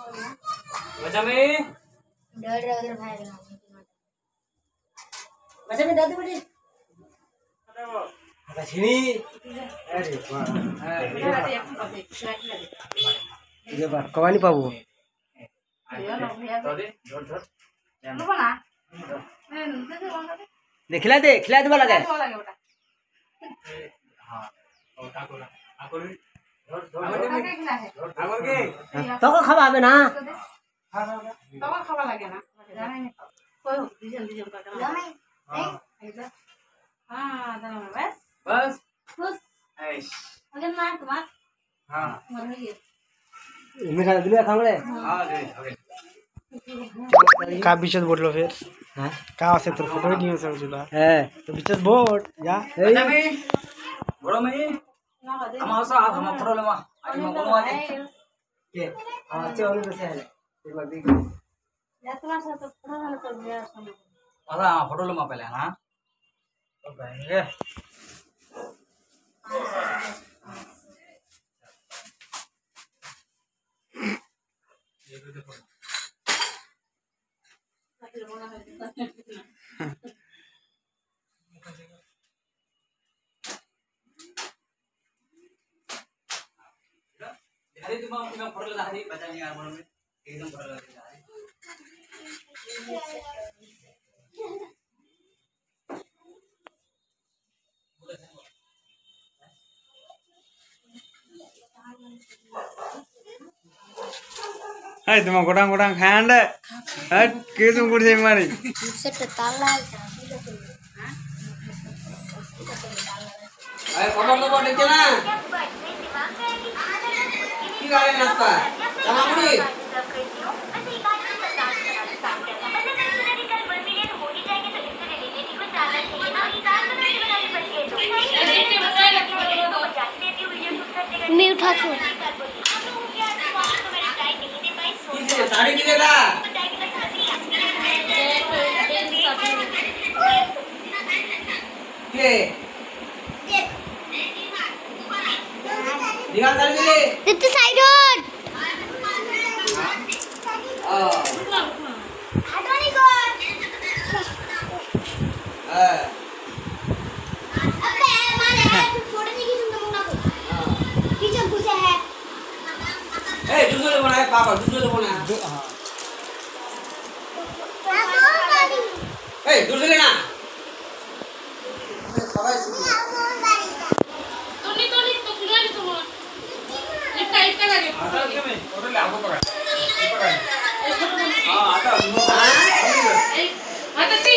बच्चा में डर रहा उधर भाई ना बच्चा में दादी बड़ी छिनी अरे वाह ये बात कवानी पाबो देखला दे लगे तो को खवाबे ना तो को खवा लगे ना कोई जल्दी हां बस खुश अगर ना तुम्हार हां मर गई मेरा दुनिया खामले हां दे का बीचत बोललो फिर हां का আছে তোর ফটো নিয়ে চলছিলা হ্যাঁ তো बीचत बोट जा बच्चा में बड़ो में हम आसा हम फरो लेमा आज हम कोनवा दे के चल बसे है एक बार देख या तुम्हारे साथ तो पूरा वाला चल गया समय आसा फोटो लेमा पहले हां तो भाई अरे तुम फोटो लगा दी बच्चा नहीं यार बोलो में एकदम फोटो लगा दी हाय तुम गोडांग गोडांग खांड हट के तुम गुड़ से मारी सेट ताला अरे फोटो तो बोल देते ना की गाड़ी नाश्ता चला मुड़ी मैं उठा छू साड़ी मिलेगा के दिखा साड़ी मिले इतने साइड हट हटवानी को अबे मारे फोटो नहीं खींचूं तुम ना पीछे घुसे है ए दूसरे बनाए पापा दूसरे बनाए ए दूसरे ना तोनी तो किनारे तुम ये टाइट का लगे आता के में फोटो ले आपको पकड़ हां आता